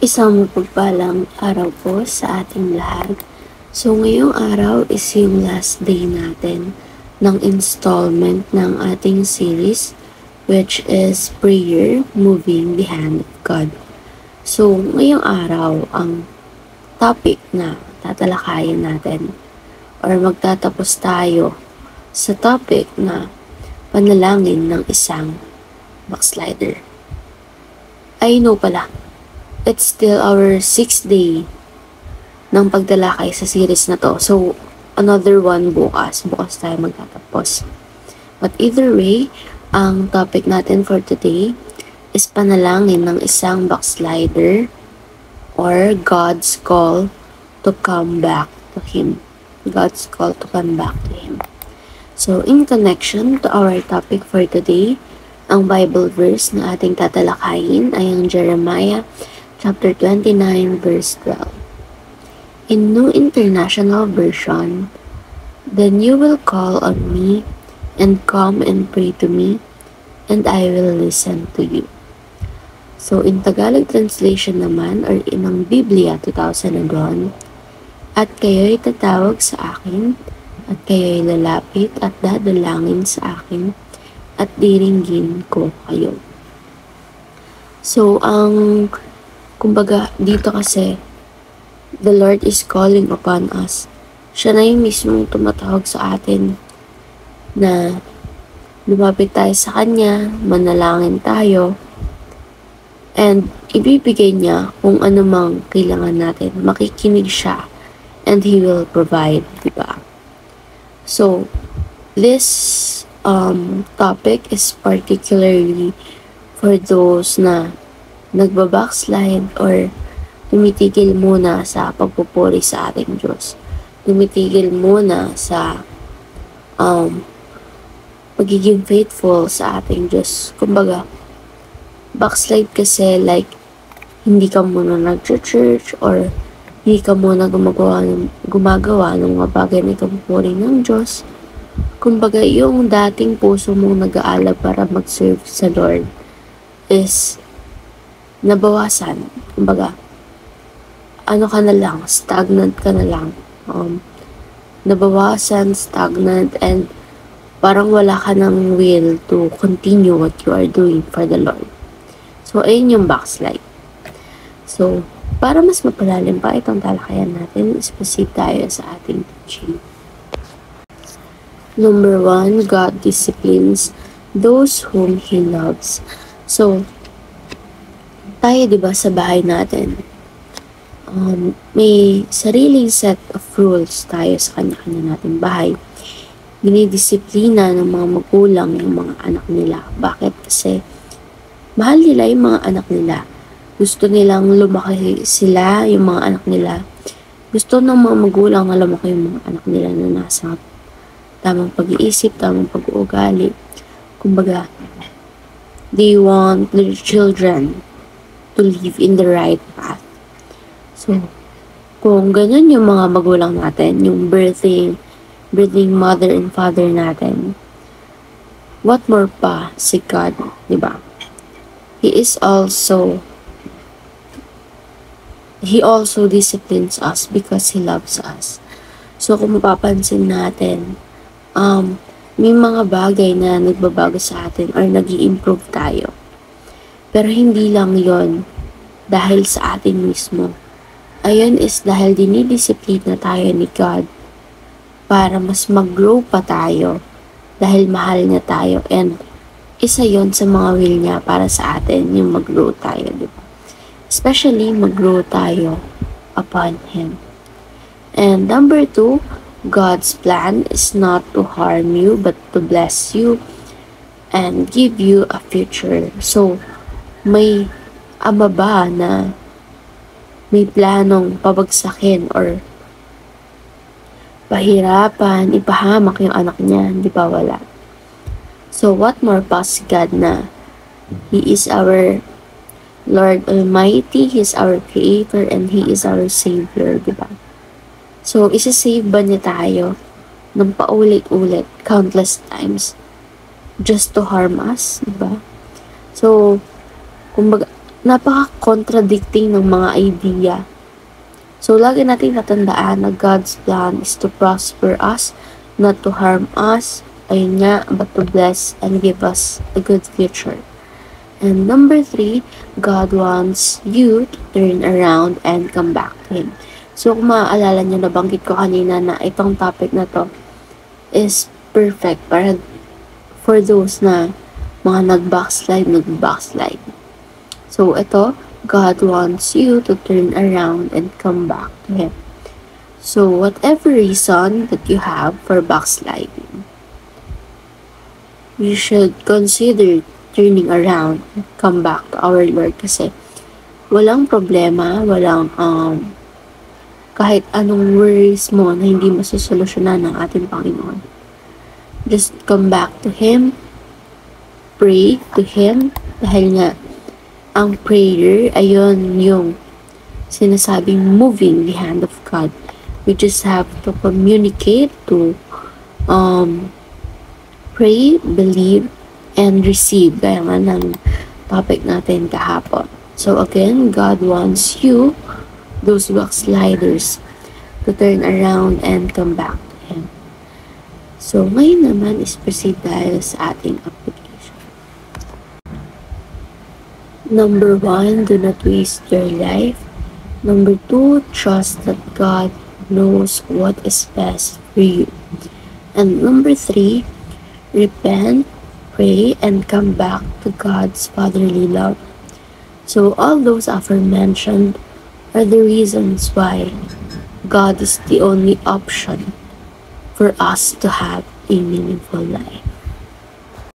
Isang mapagpalang araw po sa ating lahat. So ngayong araw is yung last day natin ng installment ng ating series, which is Prayer Moving the Hand of God. So ngayong araw, ang topic na tatalakayin natin or magtatapos tayo sa topic na panalangin ng isang backslider. Ay no pala, it's still our 6th day ng pagtalakay sa series na to. So, another one bukas. Bukas tayo magtatapos. But either way, ang topic natin for today is panalangin ng isang backslider or God's call to come back to Him. God's call to come back to Him. So, in connection to our topic for today, ang Bible verse na ating tatalakayin ay ang Jeremiah chapter 29 verse 12. In New International Version, then you will call on me and come and pray to me, and I will listen to you. So in Tagalog translation naman or in ang Biblia 2001, at kayo'y tatawag sa akin, at kayo'y lalapit at dadalangin sa akin, at diringgin ko kayo. So kumbaga, dito kasi, the Lord is calling upon us. Siya na yung mismong tumatawag sa atin na lumapit tayo sa Kanya, manalangin tayo, and ibibigay niya kung ano mang kailangan natin. Makikinig siya, and He will provide, diba? So, this topic is particularly for those na nagbabackslide or tumitigil muna sa pagpupuri sa ating Diyos. Tumitigil muna sa pagiging faithful sa ating Diyos. Kumbaga, backslide kasi like hindi ka muna nag-church or hindi ka muna gumagawa ng mga bagay na ikapupuri ng Diyos. Kumbaga, yung dating puso mong nag-aalab para mag-serve sa Lord is nabawasan. Kumbaga, ano ka na lang, stagnant ka na lang. Nabawasan, stagnant, and parang wala ka ng will to continue what you are doing for the Lord. So, ayun yung backslide. So, para mas mapalalim pa itong talakayan natin, proceed tayo sa ating teaching. Number 1, God disciplines those whom He loves. So, tayo diba sa bahay natin, may sariling set of rules tayo sa kanya-kanya nating bahay. Dinidisiplina ng mga magulang yung mga anak nila. Bakit? Kasi mahal nila yung mga anak nila. Gusto nilang lumaki sila, yung mga anak nila. Gusto ng mga magulang na lumaki yung mga anak nila na nasa tamang pag-iisip, tamang pag-uugali. Kumbaga, they want their children to live in the right path. So, kung ganun yung mga magulang natin, yung birthing mother and father natin, what more pa si God, diba? He also disciplines us because He loves us. So, kung mapapansin natin, may mga bagay na nagbabago sa atin or nag-i-improve tayo. Pero hindi lang yon dahil sa atin mismo. Ayun is dahil dinidisiplina tayo ni God para mas mag-grow pa tayo dahil mahal niya tayo, and isa yon sa mga will niya para sa atin yung mag-grow tayo, diba? Especially mag-grow tayo upon Him. And number 2, God's plan is not to harm you but to bless you and give you a future. So, may ama ba na may planong pabagsakin or pahirapan, ipahamak yung anak niya? Di ba? Wala. So, what more pa si God na He is our Lord Almighty, He is our Creator, and He is our Savior, di ba? So, isa-save ba niya tayo ng paulit-ulit, countless times, just to harm us, di ba? So, kumbaga, napaka-contradicting ng mga idea. So, lagi natin tatandaan na God's plan is to prosper us, not to harm us, ayun nga, but to bless and give us a good future. And number 3, God wants you to turn around and come back to Him. So, kung maaalala nyo, nabanggit ko kanina na itong topic na to is perfect para for those na mga nag-backslide. So, ito, God wants you to turn around and come back to Him. So, whatever reason that you have for backsliding, you should consider turning around and come back to our Lord kasi walang problema, walang kahit anong worries mo na hindi masusolusyonan ng ating Panginoon. Just come back to Him, pray to Him, dahil nga ang prayer, ayun yung sinasabing moving the hand of God. We just have to communicate, to pray, believe, and receive. Kaya nga ng topic natin kahapon. So again, God wants you, those backsliders, to turn around and come back to Him. So ngayon naman is proceed tayo sa ating application. Number 1, do not waste your life. Number 2, trust that God knows what is best for you. And number 3, repent, pray, and come back to God's fatherly love. So all those aforementioned are the reasons why God is the only option for us to have a meaningful life.